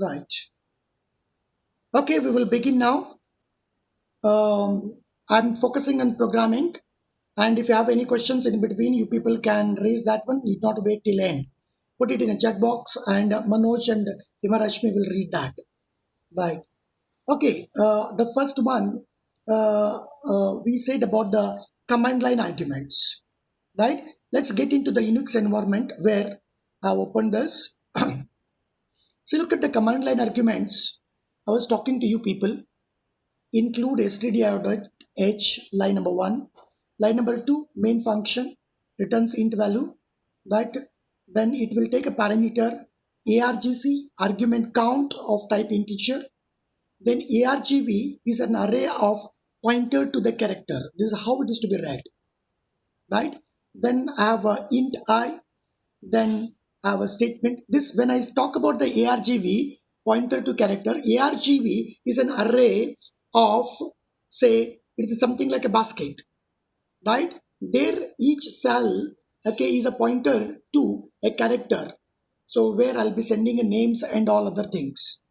Right. Okay, we will begin now. I'm focusing on programming, and if you have any questions in between, you people can raise that one. Need not wait till end. Put it in a chat box, and Manoj and Himarashmi will read that. Right. Okay. The first one we said about the command line arguments. Right. Let's get into the Unix environment where I've opened this. So look at the command line arguments. I was talking to you people. Include stdio.h line number 1. Line number 2, main function returns int value. Right? Then it will take a parameter argc argument count of type integer. Then argv is an array of pointer to the character. This is how it is to be read. Right? Then I have a int I. Then I have a statement. This when I talk about the argv pointer to character, argv is an array of, say, it is something like a basket, right? There each cell, okay, is a pointer to a character. So where I'll be sending a names and all other things.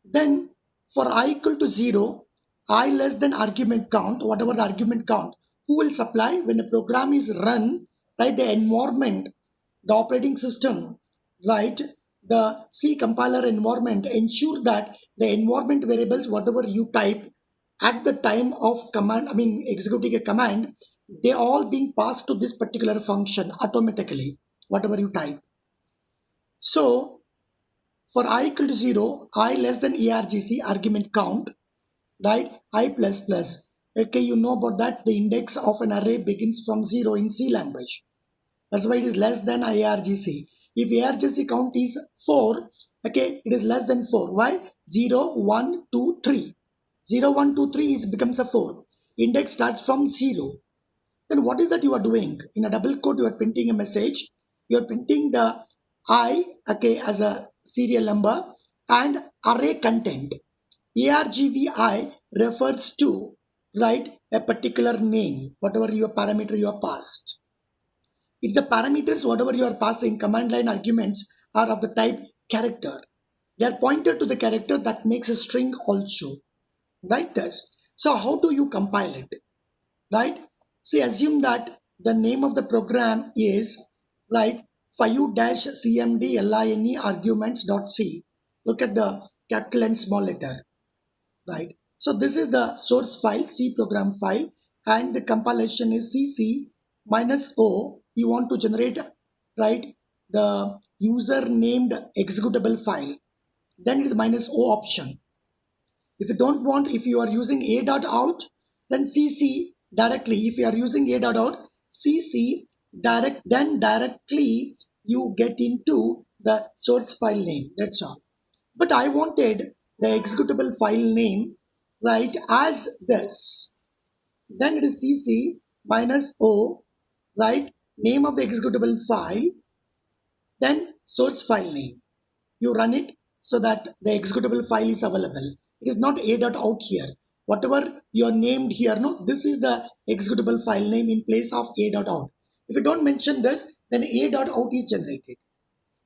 Then for I equal to 0, I less than argument count, whatever the argument count, who will supply when the program is run, right? The environment, the operating system, right? The C compiler environment ensure that the environment variables, whatever you type at the time of command, executing a command, they all being passed to this particular function automatically, whatever you type. So for I equal to 0, I less than argc argument count, right? I plus plus. Okay, you know about that. The index of an array begins from 0 in C language. That's why it is less than argc. If argc count is 4, okay, it is less than 4. Why? 0, 1, 2, 3. 0, 1, 2, 3, it becomes a 4. Index starts from 0. Then what is that you are doing? In a double quote, you are printing a message. You are printing the I, okay, as a serial number and array content. Argvi refers to, right, a particular name, whatever your parameter you have passed. It's the parameters, whatever you are passing, command line arguments are of the type character. They are pointed to the character that makes a string also. Right this. So how do you compile it? Right? See, assume that the name of the program is, right, 5-cmd line arguments.c. Look at the capital and small letter, right? So this is the source file, C program file, and the compilation is cc minus o. You want to generate, right, the user named executable file. Then it is minus o option. If you don't want, if you are using a.out, then cc directly. If you are using a.out, cc direct, then directly you get into the source file name. That's all. But I wanted the executable file name, right, as this. Then it is cc minus o, right, name of the executable file, then source file name. You run it so that the executable file is available. It is not a.out here. Whatever you are named here, no, this is the executable file name in place of a.out. If you don't mention this, then a.out is generated.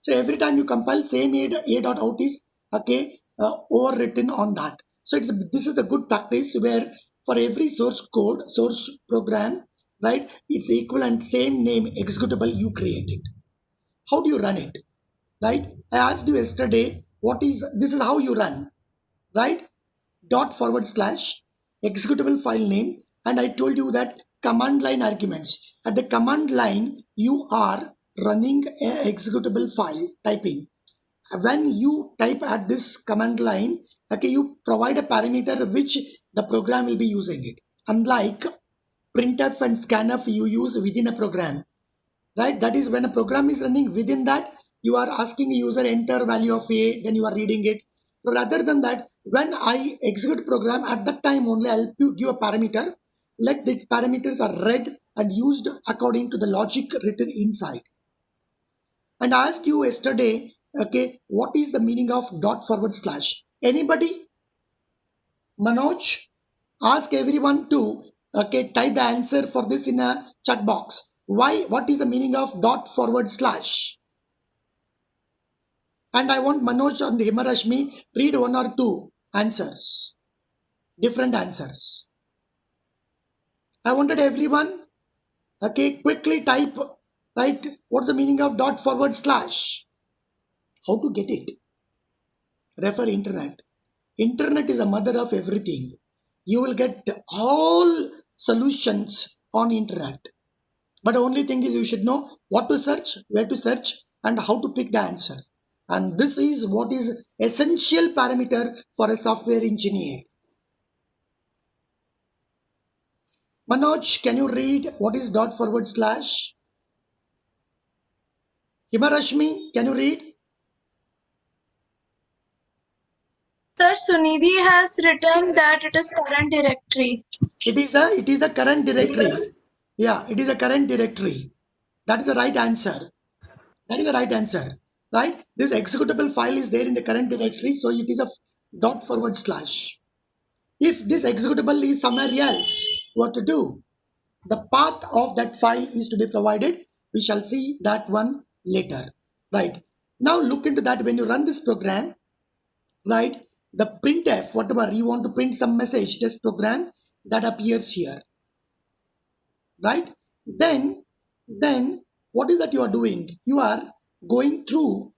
So every time you compile, same a.out is, okay, overwritten on that. So this is the good practice where for every source code, source program, right, it's equivalent same name executable you created. How do you run it? Right? I asked you yesterday, this is how you run, right? Dot forward slash executable file name, and I told you that command line arguments. At the command line, you are running a executable file typing. When you type at this command line, okay, you provide a parameter which the program will be using it. Unlike printf and scanf you use within a program, right? That is when a program is running, within that you are asking a user enter value of a, then you are reading it. Rather than that, when I execute program, at that time only I'll give a parameter. Let the parameters are read and used according to the logic written inside. And I asked you yesterday, okay, what is the meaning of dot forward slash? Anybody? Manoj? Ask everyone to, okay, type the answer for this in a chat box. Why? What is the meaning of dot forward slash? And I want Manoj and Himarashmi read one or two answers, different answers. I wanted everyone, okay, quickly type, right? What's the meaning of dot forward slash? How to get it? Refer internet. Internet is a mother of everything. You will get all solutions on internet. But the only thing is you should know what to search, where to search, and how to pick the answer. And this is what is essential parameter for a software engineer. Manoj, can you read what is dot forward slash? Himarashmi, can you read? Sir, Sunidhi has written that it is current directory. It is the current directory. Yeah, it is the current directory. That is the right answer. That is the right answer. Right? This executable file is there in the current directory, so it is a dot forward slash. If this executable is somewhere else, what to do? The path of that file is to be provided. We shall see that one later. Right? Now look into that when you run this program, right? The printf, whatever you want to print some message, test program that appears here, right? Then what is that you are doing? You are going through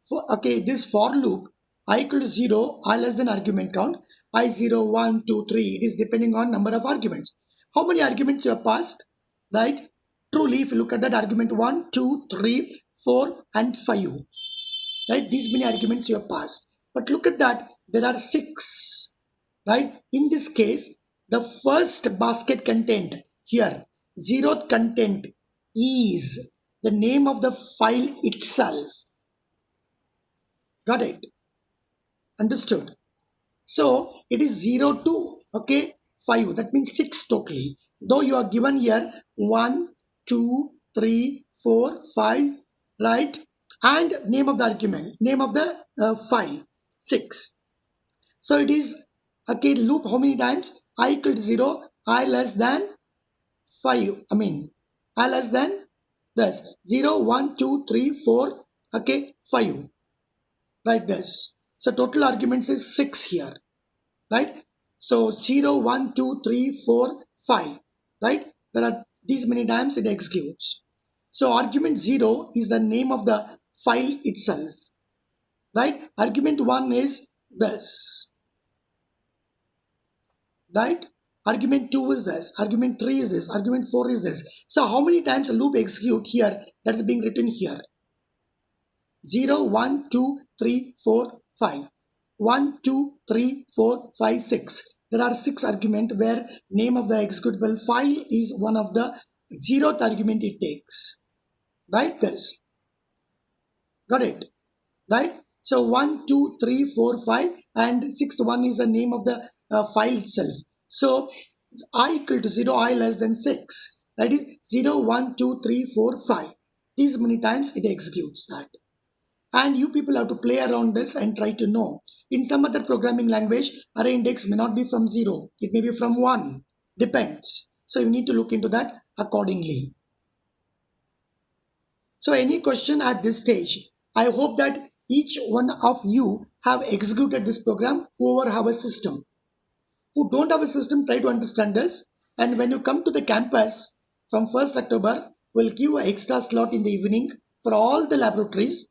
this for loop I equal to 0, I less than argument count, I 0, 1, 2, 3. It is depending on number of arguments. How many arguments you have passed, right? Truly, if you look at that, argument 1, 2, 3, 4, and 5, right? These many arguments you have passed. But look at that, there are 6, right? In this case, the first basket content here, zeroth content, is the name of the file itself. Got it? Understood? So it is 0 to, okay, 5. That means 6 totally. Though you are given here 1, 2, 3, 4, 5, right? And name of the argument, name of the file, 6. So it is, okay, loop how many times? I equal to 0, I less than 5. I mean, I less than this 0, 1, 2, 3, 4, okay, 5. Like this. So total arguments is 6 here, right? So 0, 1, 2, 3, 4, 5, right? There are these many times it executes. So argument 0 is the name of the file itself, right? Argument 1 is this, right? Argument 2 is this, argument 3 is this, argument 4 is this. So how many times a loop execute here? That is being written here. 0, 1, 2, 3, 4, 5. 1, 2, 3, 4, 5, 6. There are 6 arguments where name of the executable file is one of the 0th argument it takes. Right, guys? Got it? Right? So 1, 2, 3, 4, 5, and 6th one is the name of the file itself. So I equal to 0, I less than 6. That is 0, 1, 2, 3, 4, 5. These many times it executes that. And you people have to play around this and try to know. In some other programming language, array index may not be from 0. It may be from 1. Depends. So you need to look into that accordingly. So any question at this stage? I hope that each one of you have executed this program, whoever have a system. Who don't have a system, try to understand this. And when you come to the campus from 1st October, we'll give an extra slot in the evening for all the laboratories,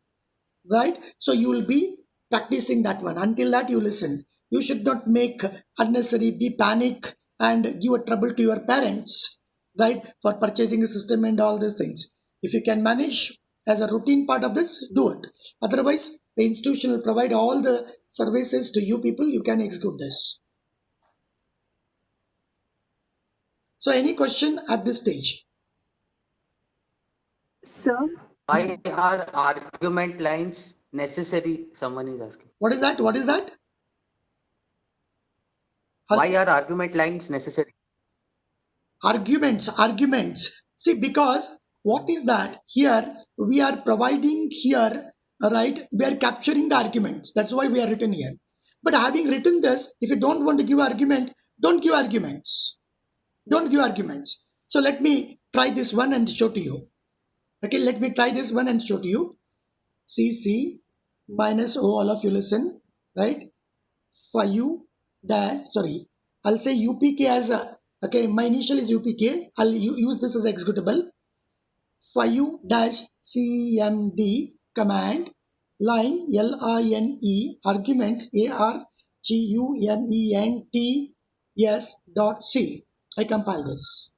right? So you will be practicing that one. Until that, you listen. You should not make unnecessary be panic and give a trouble to your parents, right, for purchasing a system and all these things. If you can manage as a routine part of this, do it. Otherwise, the institution will provide all the services to you people. You can execute this. So any question at this stage? Sir, why are argument lines necessary? Someone is asking. What is that? What is that? Why are argument lines necessary? Arguments. See, because what is that? Here we are providing here, right? We are capturing the arguments. That's why we are written here. But having written this, if you don't want to give argument, don't give arguments. Don't give arguments. So let me try this one and show to you. Okay, let me try this one and show to you. See, minus O, all of you listen, right? For U dash, sorry, I'll say UPK as a, okay, my initial is UPK. I'll use this as executable. For U dash CMD command line LINE arguments ARGUMENTS dot C. I compile this.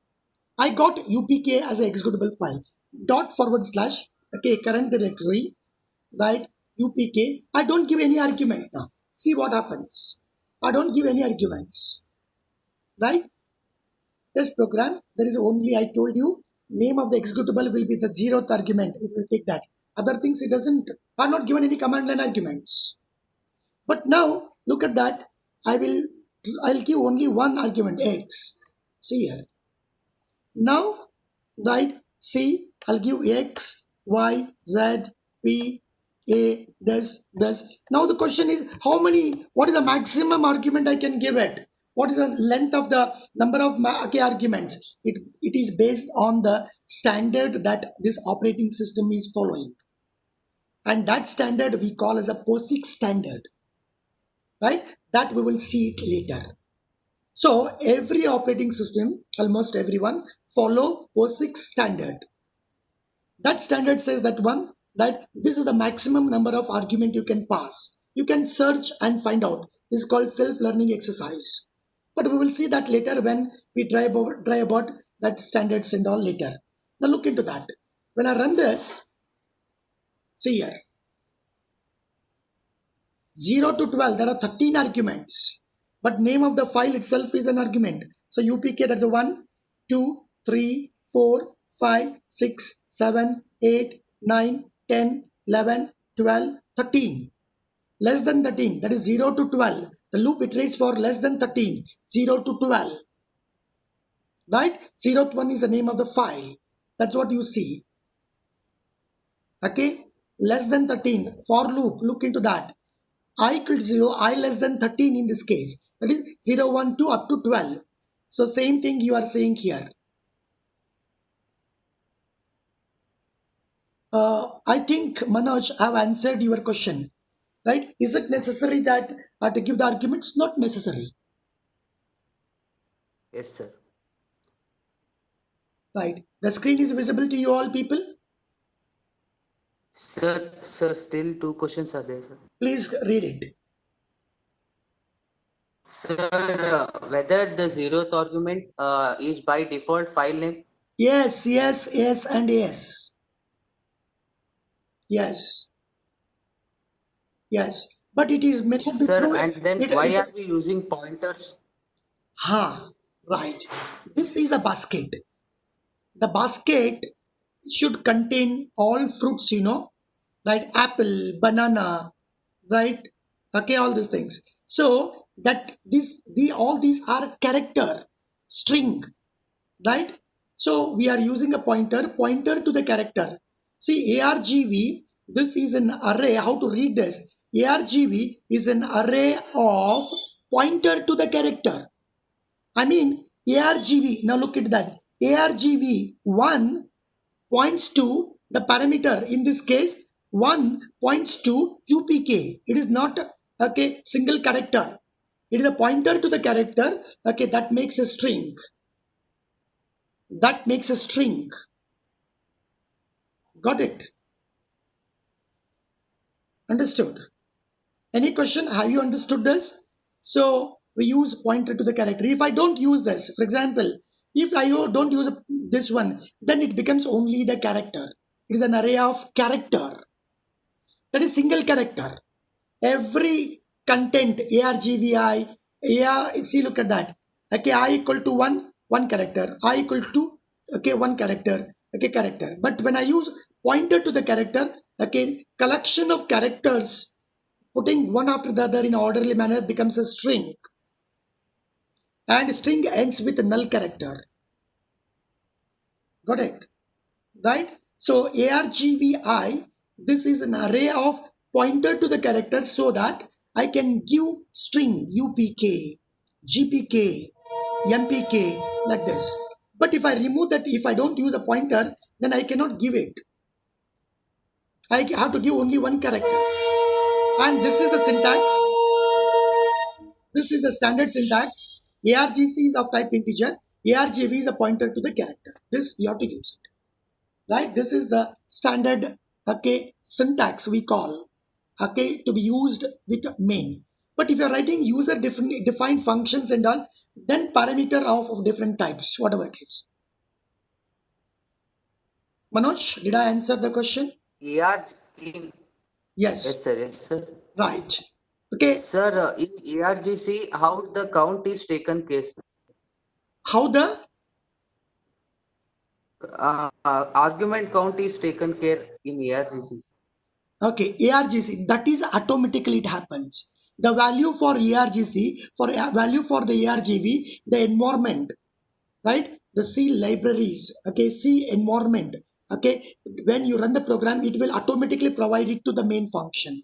I got UPK as an executable file. Dot forward slash, okay, current directory, right? UPK. I don't give any argument now. See what happens. I don't give any arguments, right? This program, there is only, I told you, name of the executable will be the 0th argument. It will take that. Other things, it doesn't, are not given any command line arguments. But now, look at that. I'll give only one argument, X. See here. Now, right, see, I'll give X, Y, Z, P, A, this. Now the question is, what is the maximum argument I can give it? What is the length of the number of arguments? It is based on the standard that this operating system is following. And that standard we call as a POSIX standard, right? That we will see it later. So every operating system, almost everyone, follow POSIX standard. That standard says that this is the maximum number of argument you can pass. You can search and find out. This is called self-learning exercise. But we will see that later when we try about that standards and all later. Now look into that. When I run this, see here. 0 to 12, there are 13 arguments. But name of the file itself is an argument. So UPK, that's a 1, 2, 3, 4, 5, 6, 7, 8, 9, 10, 11, 12, 13. Less than 13, that is 0 to 12. The loop iterates for less than 13, 0 to 12. Right? 0th one is the name of the file. That's what you see. Okay? Less than 13, for loop, look into that. I equal to 0, I less than 13 in this case. That is 0, 1, 2 up to 12. So same thing you are saying here. I think, Manoj, I have answered your question. Right? Is it necessary that to give the arguments? Not necessary. Yes, sir. Right. The screen is visible to you all people? Sir, still 2 questions are there, sir. Please read it. Sir, whether the 0th argument is by default file name? Yes, and yes. Yes. But it is meant to be Sir, true. and then why are we using pointers? Right. This is a basket. The basket should contain all fruits, right? Apple, banana, right? Okay, all these things. So that all these are character, string, right? So we are using a pointer to the character. See, ARGV, this is an array. How to read this? ARGV is an array of pointer to the character. I mean, ARGV, now look at that. ARGV1 points to the parameter. In this case, 1 points to UPK. It is not single character. It is a pointer to the character. Okay, that makes a string. Got it? Understood? Any question? Have you understood this? So we use pointer to the character. If I don't use this, for example, if I don't use this one, then it becomes only the character. It is an array of character. That is single character. Every content, ARGVI, see, look at that. Okay, I equal to 1 character. I equal to, 1 character. Okay, character. But when I use pointer to the character, collection of characters, putting one after the other in an orderly manner becomes a string. And string ends with a null character. Got it? Right? So ARGVI, this is an array of pointer to the character so that I can give string UPK, GPK, MPK like this. But if I remove that, if I don't use a pointer, then I cannot give it. I have to give only 1 character. And this is the syntax. This is the standard syntax. ARGC is of type integer. ARGV is a pointer to the character. This you have to use it. Right? This is the standard syntax we call to be used with main. But if you're writing user defined functions and all, then parameter of different types, whatever it is. Manoj, did I answer the question? Yes, Yes. sir. Yes, sir. Right. Okay. Sir, in ARGC, how the count is taken case? How the Argument count is taken care in ARGC. ARGC, that is automatically it happens. The value for ARGC, value for the ARGV, the environment, right? The C libraries, C environment, when you run the program, it will automatically provide it to the main function.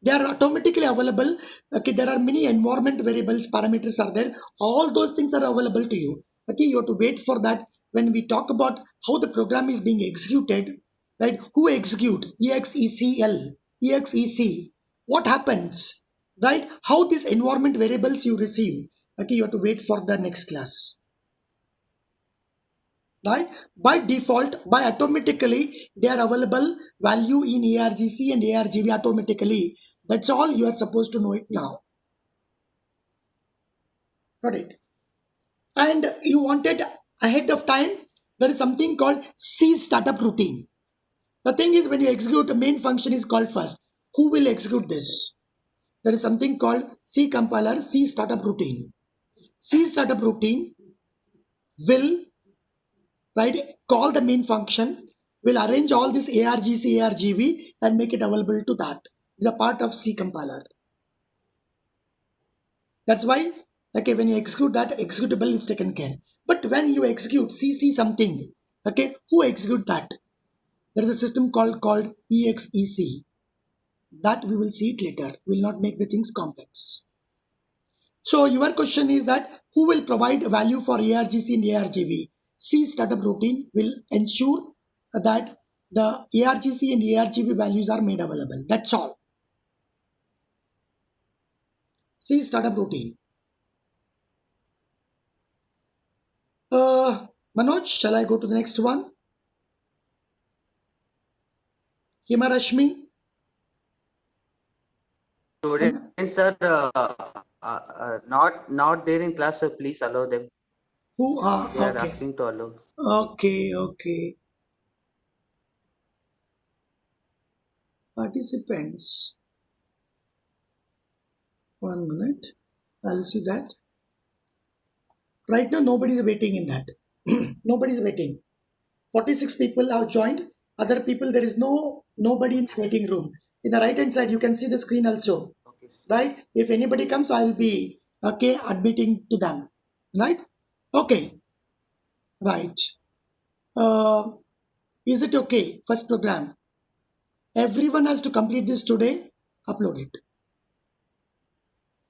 They are automatically available. There are many environment variables, parameters are there. All those things are available to you. You have to wait for that. When we talk about how the program is being executed, right? Who execute? EXECL, EXEC. What happens? Right? How these environment variables you receive? You have to wait for the next class. Right? By default, by automatically, they are available value in ARGC and ARGV automatically. That's all you are supposed to know it now. Got it? And you wanted ahead of time, there is something called C startup routine. The thing is, when you execute, the main function is called first. Who will execute this? There is something called C compiler, C startup routine. C startup routine will call the main function, will arrange all this ARGC, ARGV and make it available to that. It's a part of C compiler. That's why when you execute that, executable is taken care. But when you execute CC something, who execute that? There is a system called EXEC. That we will see it later. We'll not make the things complex. So your question is that who will provide value for ARGC and ARGV? C startup routine will ensure that the ARGC and ARGV values are made available. That's all. C startup routine. Manoj, shall I go to the next one? Himarashmi? Students are not there in class, so please allow them. Who are? They are asking to allow. Okay. Participants. 1 minute. I'll see that. Right now, nobody is waiting in that. Nobody is waiting. 46 people have joined. Other people, there is nobody in the waiting room. In the right hand side, you can see the screen also. Okay. Right? If anybody comes, I will be admitting to them. Right? Okay. Right. Is it okay? First program. Everyone has to complete this today. Upload it.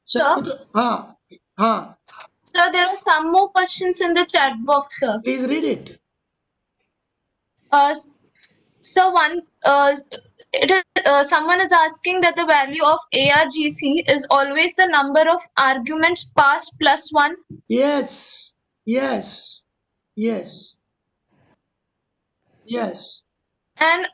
Sir, Sir, there are some more questions in the chat box, sir. Please read it. So someone is asking that the value of ARGC is always the number of arguments passed plus 1. Yes. And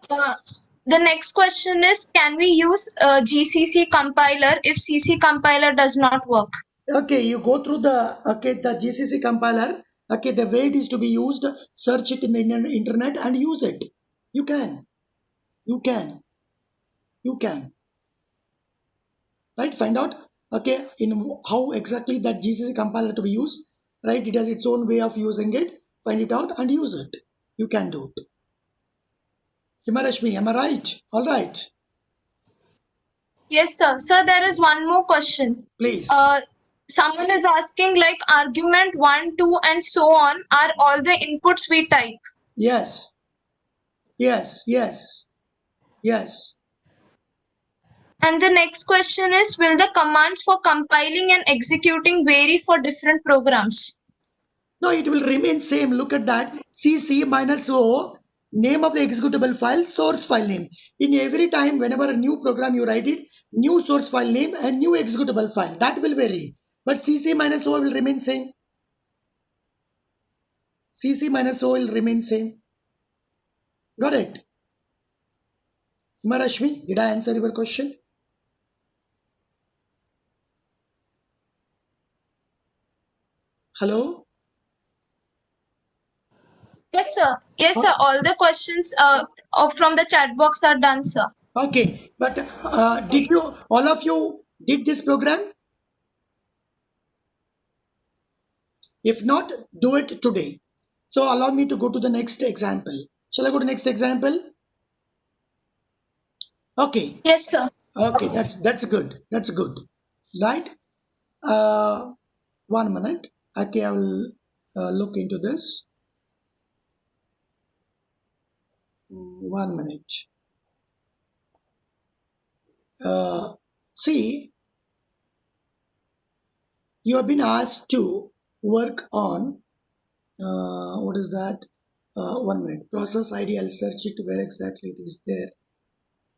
the next question is, can we use GCC compiler if CC compiler does not work? Okay, you go through the GCC compiler. The way it is to be used, search it in the internet and use it. You can. Right? Find out in how exactly that GCC compiler to be used. Right? It has its own way of using it. Find it out and use it. You can do it. Himarashmi, am I right? All right. Yes, sir. Sir, there is one more question. Please. Someone is asking, like, argument 1, 2 and so on are all the inputs we type. Yes. And the next question is, will the commands for compiling and executing vary for different programs? No, it will remain same. Look at that. CC minus O. name of the executable file, source file name. In every time, whenever a new program you write it, new source file name and new executable file, that will vary. But CC minus O will remain same. CC minus O will remain same. Got it? Rashmi, did I answer your question? Hello? Yes, sir. Yes, sir. All the questions from the chat box are done, sir. Okay, but did you, all of you did this program? If not, do it today. So allow me to go to the next example. Shall I go to next example? Okay. Yes, sir. Okay, that's good. That's good. Right? 1 minute. Okay, I will look into this. 1 minute. See, you have been asked to work on what is that? 1 minute. Process ID. I'll search it where exactly it is there.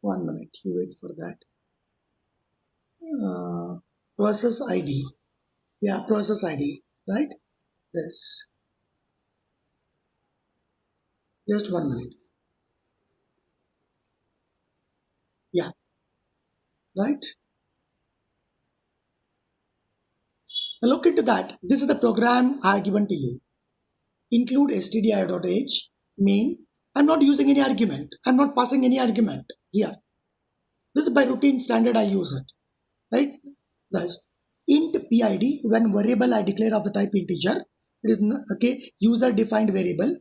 1 minute. You wait for that. Process ID. Yeah, process ID. Right? This. Just 1 minute. Yeah. Right? Now look into that. This is the program I have given to you. Include stdio.h main. I'm not using any argument. I'm not passing any argument here. This is by routine standard I use it. Right? Thus, int PID, when variable I declare of the type integer, it is okay, user defined variable,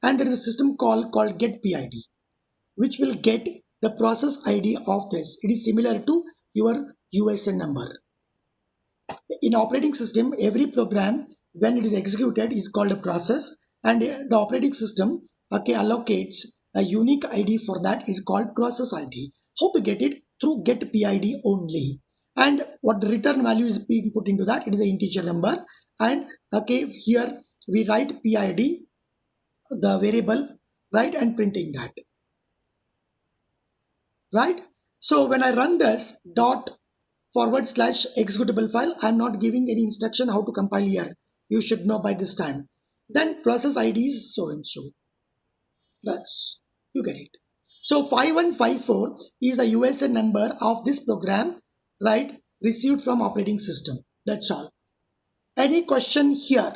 and there is a system call called get PID, which will get the process ID of this. It is similar to your USN number. In operating system, every program when it is executed is called a process, and the operating system allocates a unique ID for that is called process ID. How to get it? Through get PID only. And what the return value is being put into that, it is an integer number. And here we write PID, the variable, right, and printing that. Right? So when I run this dot / executable file, I'm not giving any instruction how to compile here. You should know by this time. Then process ID is so and so. Thus, you get it. So 5154 is the USN number of this program, right, received from operating system. That's all. Any question here?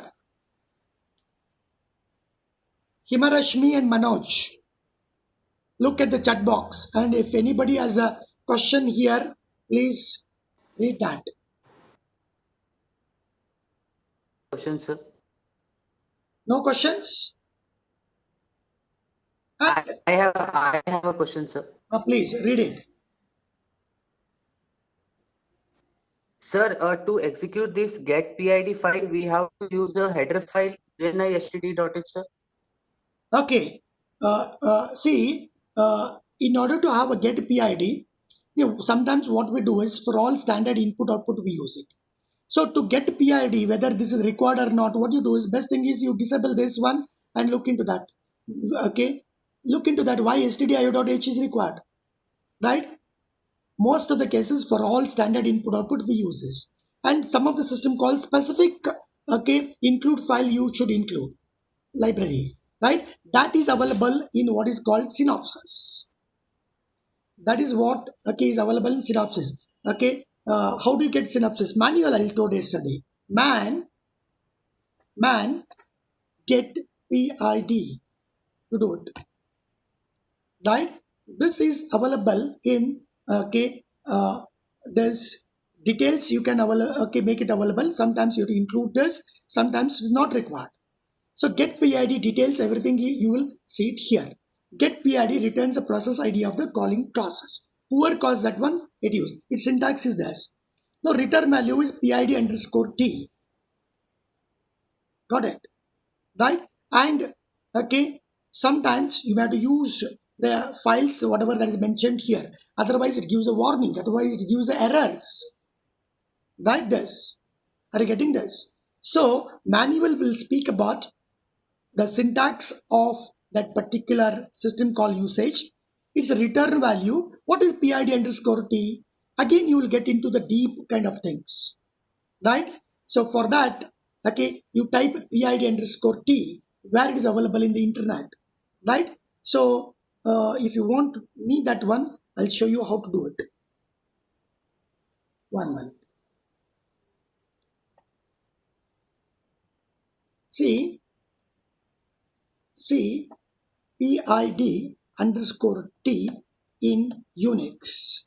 Himarashmi and Manoj, look at the chat box, and if anybody has a question here, please read that. Question, sir. No questions? I have a question, sir. Please read it. Sir, to execute this get PID file, we have to use the header file std.h, sir. Okay. See, in order to have a get PID, sometimes what we do is for all standard input output we use it. So to get PID, whether this is required or not, what you do is best thing is you disable this one and look into that. Okay, look into that why stdio.h is required, right? Most of the cases for all standard input output we use this, and some of the system calls specific include file you should include library, right? That is available in what is called synopsis. That is what is available in synopsis. How do you get synopsis? Manual, I told yesterday. Man get PID. You do it, right? This is available in there's details you can make it available. Sometimes you have to include this, sometimes it's not required. So get PID details everything, you will see it here. Get PID returns the process ID of the calling process. Whoever calls that one, it use. Its syntax is this. Now return value is PID underscore T. Got it? Right? And sometimes you have to use the files, whatever that is mentioned here. Otherwise it gives a warning. Otherwise it gives errors. Right? This. Are you getting this? So manual will speak about the syntax of that particular system call usage. It's a return value. What is PID underscore T? Again, you will get into the deep kind of things, right? So for that, okay, you type PID underscore T where it is available in the internet, right? So if you want me that one, I'll show you how to do it. 1 minute. See PID underscore T in Unix.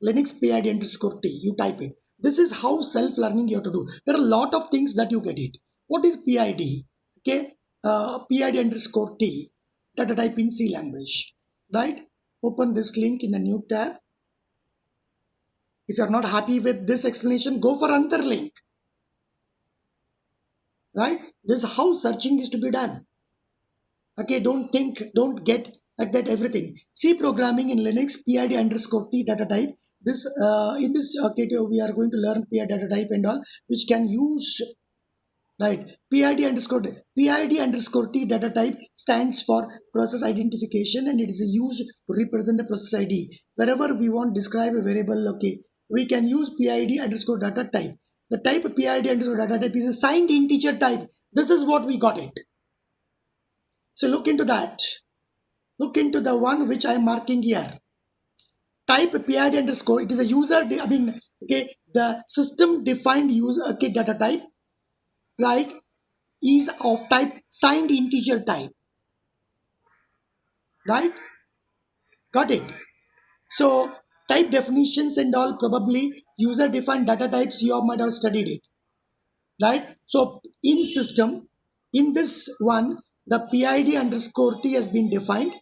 Linux PID underscore T. You type it. This is how self-learning you have to do. There are a lot of things that you get it. What is PID? Okay, PID underscore T. Data type in C language. Right? Open this link in the new tab. If you are not happy with this explanation, go for another link. Right? This is how searching is to be done. Okay, don't get like that everything. C programming in Linux, PID underscore T data type. This in this we are going to learn PID data type and all, which can use, right? PID underscore T data type stands for process identification, and it is used to represent the process ID. Wherever we want describe a variable, okay, we can use PID underscore data type. The type PID underscore data type is a signed integer type. This is what we got it. So look into that. Look into the one which I am marking here. Type PID underscore. It is a the system defined user data type, right? Is of type signed integer type, right? Got it. So type definitions and all, probably user defined data types, you might have studied it, right? So in system, in this one, the PID underscore T has been defined.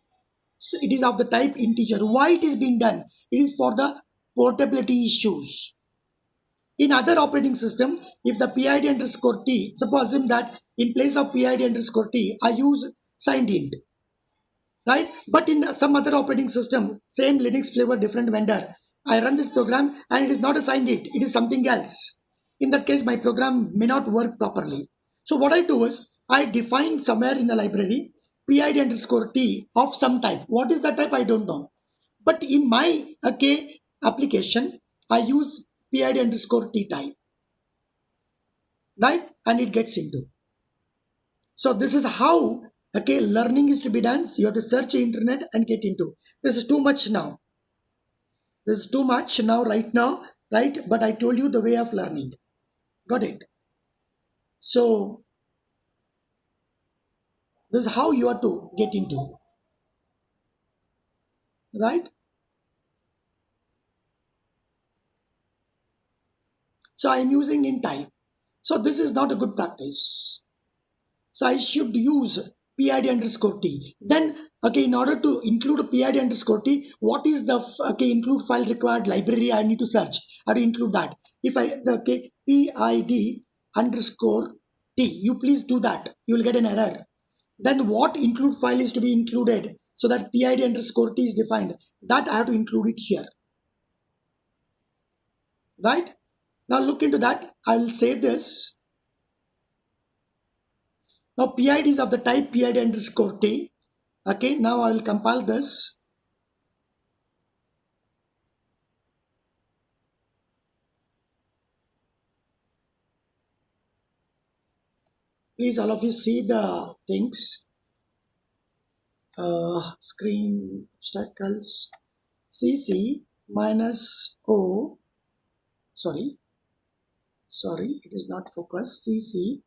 So it is of the type integer. Why it is being done? It is for the portability issues. In other operating system, if the PID underscore T, suppose that in place of PID underscore T, I use signed int, right? But in some other operating system, same Linux flavor, different vendor, I run this program and it is not a signed int, it is something else. In that case, my program may not work properly. So what I do is, I define somewhere in the library PID underscore T of some type. What is that type? I don't know. But in my application, I use PID underscore T type, right? And it gets into. So this is how learning is to be done. So you have to search the internet and get into. This is too much now. This is too much now, right now, right? But I told you the way of learning. Got it? So this is how you have to get into, right? So I'm using in type. So this is not a good practice. So I should use PID underscore T. Then, in order to include PID underscore T, what is the include file required library I need to search? How to include that? If I PID underscore T, you please do that. You will get an error. Then what include file is to be included so that PID underscore T is defined? That I have to include it here. Right? Now look into that. I will save this. Now PID is of the type PID underscore T. Okay, now I will compile this. Please all of you see the things. Screen obstacles. CC minus O. Sorry, it is not focused. CC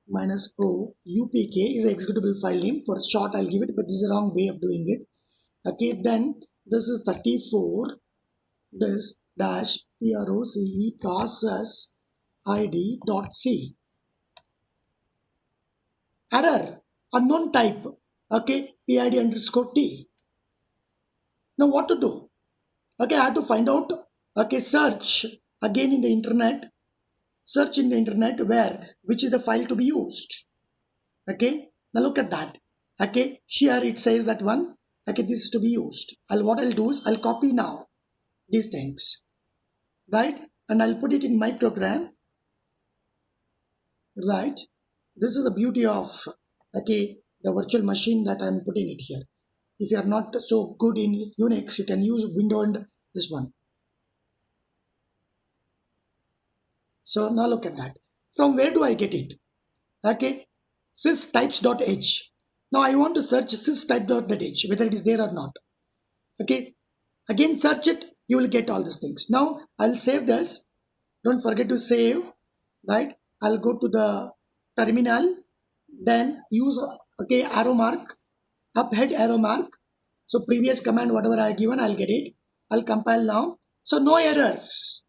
minus O UPK is an executable file name. For short, I'll give it, but this is a wrong way of doing it. Okay, then this is 34 this dash PROCE process ID dot C. Error, unknown type, PID underscore T. Now what to do? I have to find out, search again in the internet, search in the internet which is the file to be used. Now look at that. Here it says that one, this is to be used. What I'll do is I'll copy now these things, right? And I'll put it in my program, right? This is the beauty of the virtual machine that I'm putting it here. If you are not so good in Unix, you can use window and this one. So now look at that. From where do I get it? Okay, systypes.h. Now I want to search systype.h, whether it is there or not. Okay, again search it, you will get all these things. Now I'll save this. Don't forget to save, right? I'll go to the terminal, then use arrow mark, up head arrow mark. So previous command, whatever I given, I'll get it. I'll compile now. So no errors.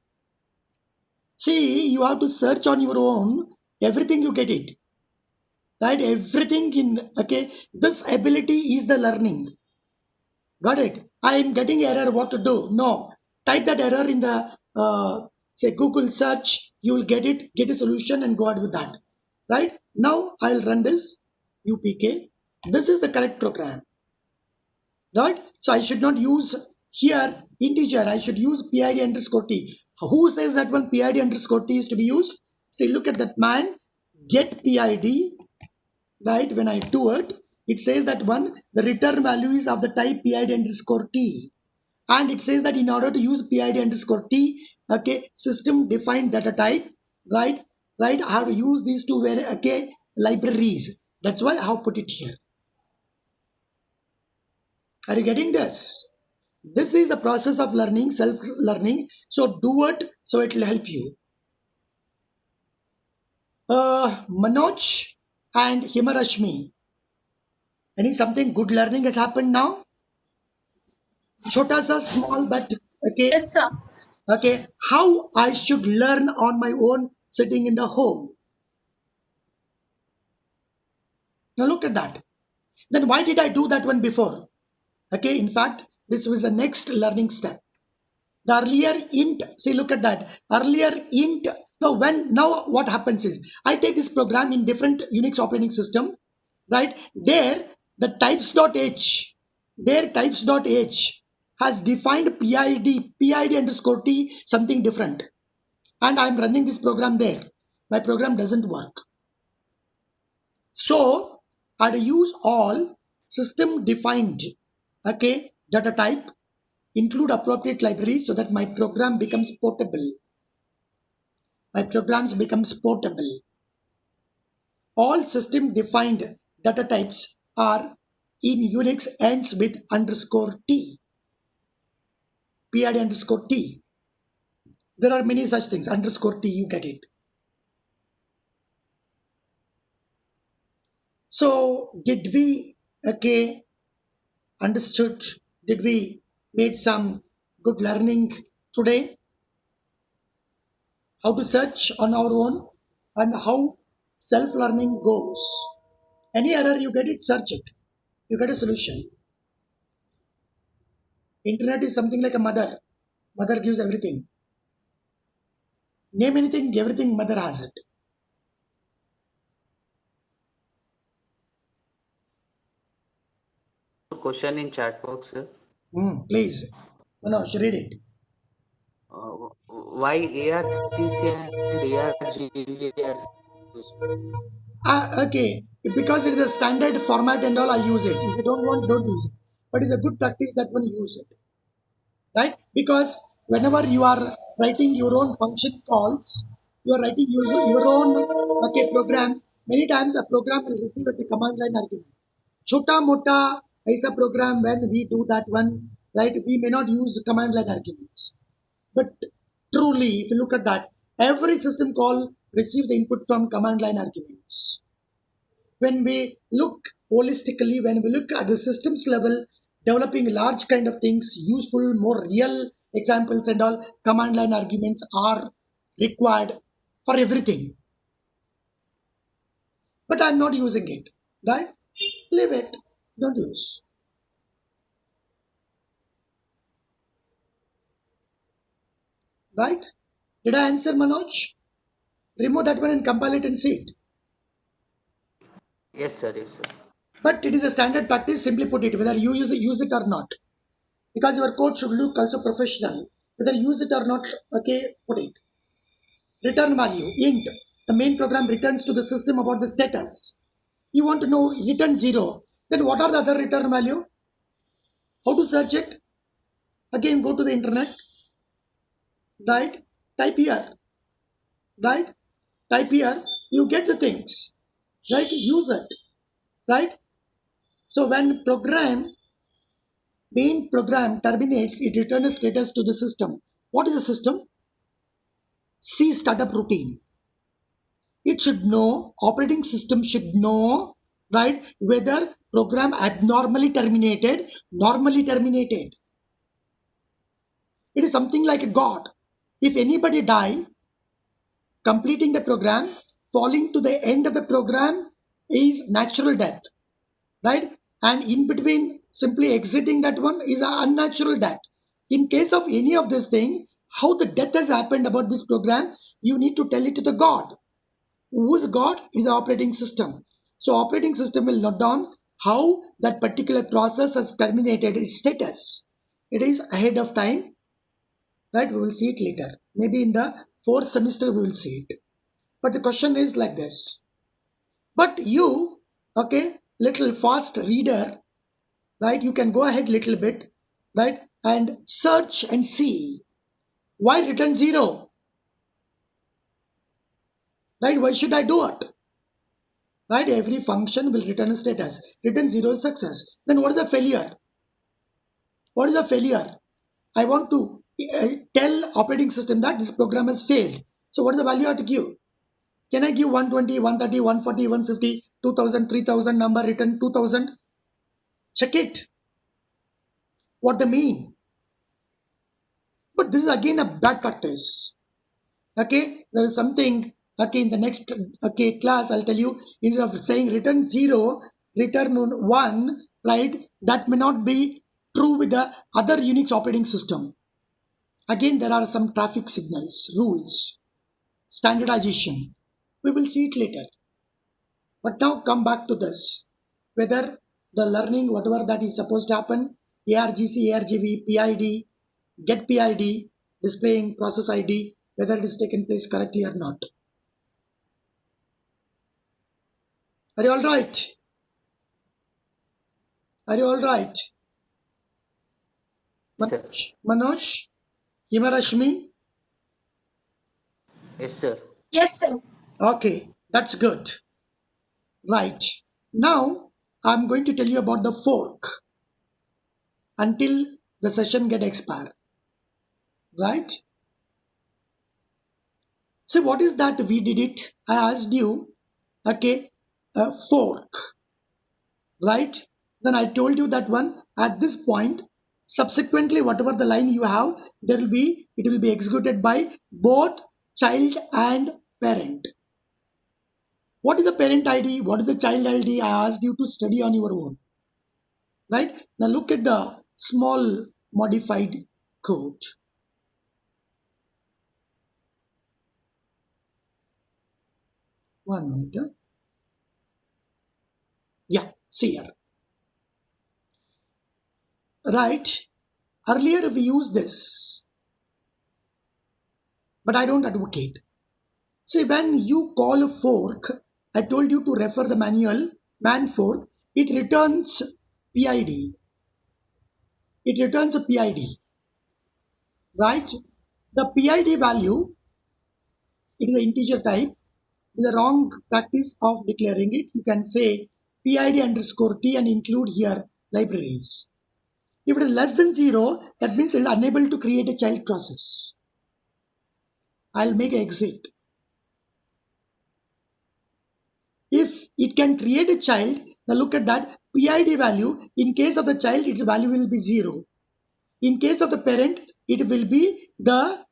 See, you have to search on your own. Everything you get it. Right? Everything in, this ability is the learning. Got it? I am getting error, what to do? No. Type that error in the, say Google search. You will get it, get a solution and go out with that. Right? Now I'll run this UPK. This is the correct program. Right? So I should not use here integer. I should use PID underscore T. Who says that one PID underscore T is to be used? See, look at that man. Get PID. Right? When I do it, it says that one, the return value is of the type PID underscore T. And it says that in order to use PID underscore T, system defined data type, right? I have to use these two libraries. That's why I have put it here. Are you getting this? This is the process of learning, self-learning. So do it, so it will help you. Manoj and Himarashmi. Any something good learning has happened now? Chota sa small, but Yes, sir. How I should learn on my own sitting in the home. Now look at that. Then why did I do that one before? In fact, this was the next learning step. The earlier int, see, look at that. Earlier int, now what happens is, I take this program in different Unix operating system, right? There, the types.h, has defined PID underscore T, something different. And I'm running this program there. My program doesn't work. So, I'd use all system defined, data type, include appropriate libraries so that my program becomes portable. My programs becomes portable. All system defined data types are in Unix ends with underscore T. PID underscore T. There are many such things. Underscore T, you get it. So did we understood? Did we made some good learning today? How to search on our own and how self-learning goes. Any error you get it, search it. You get a solution. Internet is something like a mother. Mother gives everything. Name anything, everything mother has it. Question in chat box, sir. Please. Manoj, read it. Why ARCC and ARGV are used? Because it is a standard format and all, I use it. If you don't want, don't use it. But it's a good practice that one use it. Right? Because whenever you are writing your own function calls, you are writing your own programs. Many times a program will receive at the command line argument. Chota mota aisa program, when we do that one, right, we may not use command line arguments. But truly, if you look at that, every system call receives the input from command line arguments. When we look holistically, when we look at the systems level, developing large kind of things, useful, more real examples and all, command line arguments are required for everything. But I'm not using it, right? Leave it, don't use. Right? Did I answer, Manoj? Remove that one and compile it and see it. Yes, sir. Yes, sir. But it is a standard practice, simply put it, whether you use it or not. Because your code should look also professional. Whether use it or not, put it. Return value, int. The main program returns to the system about the status. You want to know return 0. Then what are the other return value? How to search it? Again, go to the internet, right? Type here, right? Type here, you get the things, right? Use it, right? So when main program terminates, it returns a status to the system. What is the system? C startup routine. It should know, operating system should know, right, whether program abnormally terminated, normally terminated. It is something like a God. If anybody die, completing the program, falling to the end of the program is natural death, right? And in between simply exiting that one is an unnatural death. In case of any of this thing, how the death has happened about this program, you need to tell it to the God. Who is God? Is the operating system. So operating system will note down how that particular process has terminated its status. It is ahead of time, right? We will see it later. Maybe in the fourth semester we will see it. But the question is like this. But you, okay, little fast reader, right? You can go ahead little bit, right? And search and see why return 0, right? Why should I do it? Right? Every function will return a status. Return 0 is success. Then what is the failure? What is the failure? I want to tell operating system that this program has failed. So what is the value I have to give? Can I give 120, 130, 140, 150, 2000, 3000 number return 2000? Check it. What they mean. But this is again a bad practice. Okay, there is something. Okay, in the next class, I'll tell you, instead of saying return 0, return 1, right? That may not be true with the other Unix operating system. Again, there are some traffic signals, rules, standardization. We will see it later. But now come back to this. Whether the learning, whatever that is supposed to happen, ARGC, ARGV, PID, get PID, displaying process ID, whether it is taken place correctly or not. Are you all right? Are you all right? Sir. Manoj? Himarashmi? Yes, sir. Yes, sir. Okay, that's good. Right. Now, I'm going to tell you about the fork until the session get expired. Right? So what is that we did it? I asked you, okay, a fork, right? Then I told you that one at this point, subsequently, whatever the line you have, it will be executed by both child and parent. What is the parent ID? What is the child ID? I asked you to study on your own, right? Now look at the small modified code. One minute. Huh? Yeah, see here. Right? Earlier we used this, but I don't advocate. See, when you call a fork, I told you to refer the manual, man fork, it returns PID. It returns a PID, right? The PID value, it is an integer type. It is a wrong practice of declaring it. You can say PID underscore T and include here libraries. If it is less than 0, that means it is unable to create a child process. I'll make an exit. If it can create a child, now look at that PID value. In case of the child, its value will be 0. In case of the parent, it will be the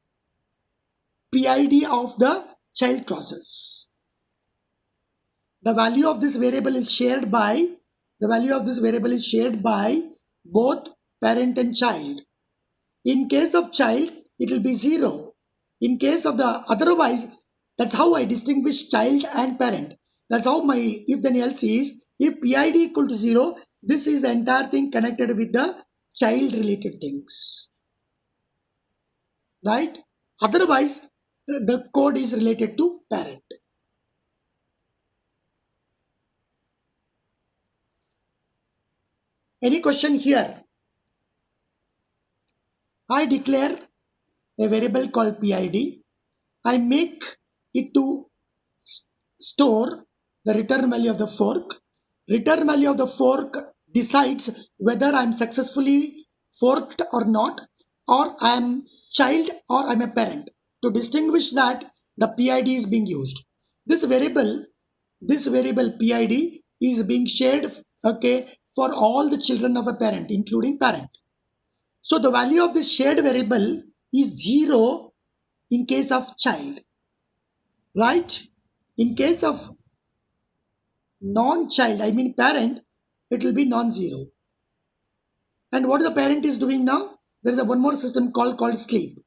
PID of the child process. The value of this variable is shared by both parent and child. In case of child, it will be 0. In case of the otherwise, that's how I distinguish child and parent. That's how my if then else is. If PID equal to 0, this is the entire thing connected with the child related things. Right? Otherwise, the code is related to parent. Any question here? I declare a variable called PID. I make it to store the return value of the fork. Return value of the fork decides whether I'm successfully forked or not, or I'm child or I'm a parent. To distinguish that, the PID is being used. This variable PID is being shared, okay, for all the children of a parent, including parent. So the value of this shared variable is 0 in case of child, right? In case of non-child, I mean parent, it will be non-zero. And what the parent is doing now? There is a one more system called sleep.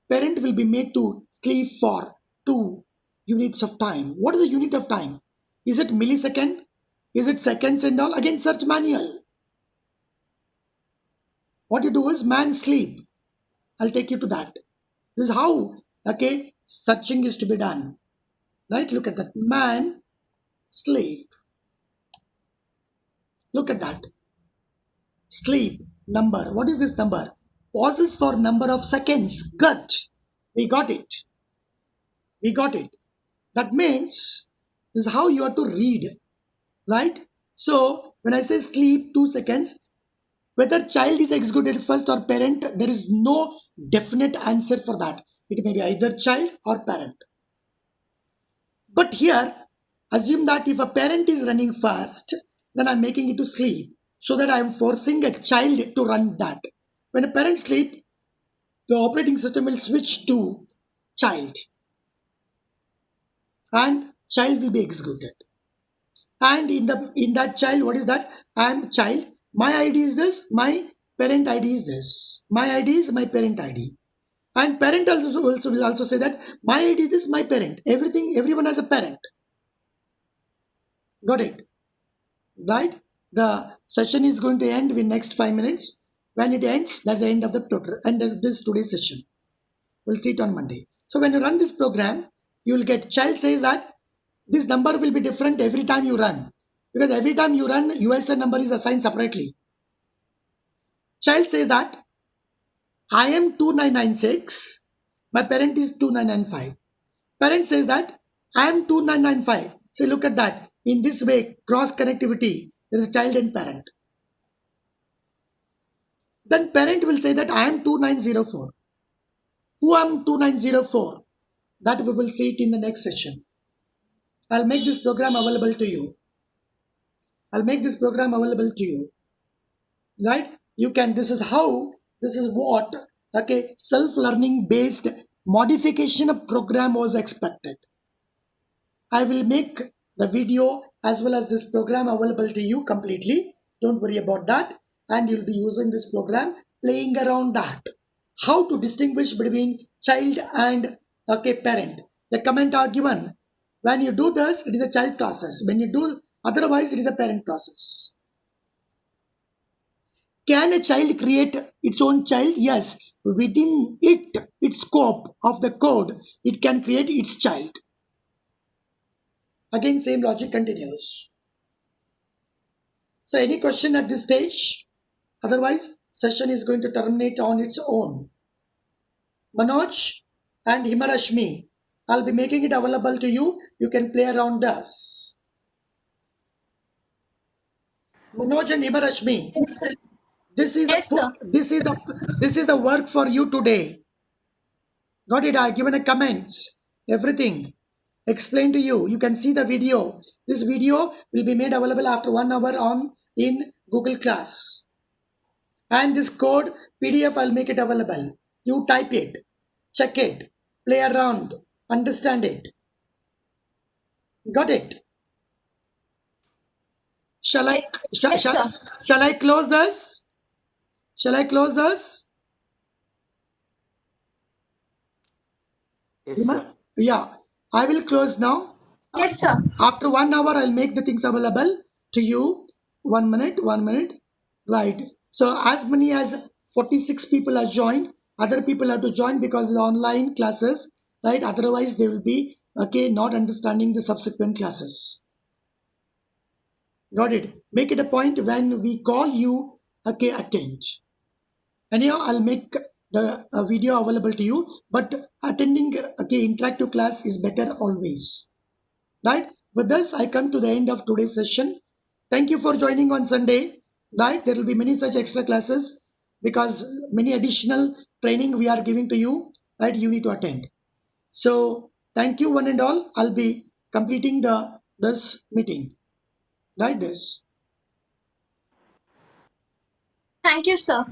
Parent will be made to sleep for 2 units of time. What is the unit of time? Is it millisecond? Is it seconds and all? Again, search manual. What you do is man sleep. I'll take you to that. This is how, okay, searching is to be done. Right? Look at that. Man sleep. Look at that. Sleep number. What is this number? Pauses for number of seconds. Gut. We got it. We got it. That means this is how you have to read. Right? So when I say sleep 2 seconds, whether child is executed first or parent, there is no definite answer for that. It may be either child or parent. But here, assume that if a parent is running fast, then I'm making it to sleep so that I'm forcing a child to run that. When a parent sleep, the operating system will switch to child and child will be executed. And in that child, what is that? I am child. My ID is this. My parent ID is this. My ID is my parent ID. And parent also will also say that my ID is this, my parent. Everyone has a parent. Got it? Right? The session is going to end in next 5 minutes. When it ends, that's the end of this today's session. We'll see it on Monday. So when you run this program, you will get child says that this number will be different every time you run. Because every time you run, USN number is assigned separately. Child says that I am 2996, my parent is 2995. Parent says that I am 2995. So look at that. In this way, cross connectivity, there is child and parent. Then parent will say that I am 2904. Who am 2904? That we will see it in the next session. I'll make this program available to you. Right? You can, this is what, okay, self-learning based modification of program was expected. I will make the video as well as this program available to you completely. Don't worry about that. And you'll be using this program, playing around that. How to distinguish between child and, okay, parent. The comment are given. When you do this, it is a child process. When you do otherwise, it is a parent process. Can a child create its own child? Yes. Within its scope of the code, it can create its child. Again, same logic continues. So any question at this stage? Otherwise, session is going to terminate on its own. Manoj and Himarashmi, I'll be making it available to you. You can play around this. Manoj and Himarashmi, Yes, sir. this is Yes, sir. the work for you today. Got it? I given a comments, everything. Explain to you. You can see the video. This video will be made available after 1 hour in Google Class. And this code PDF, I'll make it available. You type it, check it, play around, understand it. Got it? Shall I Yes, sir. shall I close this? Shall I close this? Yes, sir. Yeah, I will close now. Yes, sir. After 1 hour, I'll make the things available to you. 1 minute. Right. So as many as 46 people are joined. Other people have to join because it's online classes, right? Otherwise, they will be, okay, not understanding the subsequent classes. Got it? Make it a point when we call you okay, attend. Anyhow, I'll make the video available to you, but attending okay interactive class is better always. Right? With this, I come to the end of today's session. Thank you for joining on Sunday. Right? There will be many such extra classes because many additional training we are giving to you. Right? You need to attend. So thank you one and all. I'll be completing this meeting. Right? This. Thank you, sir.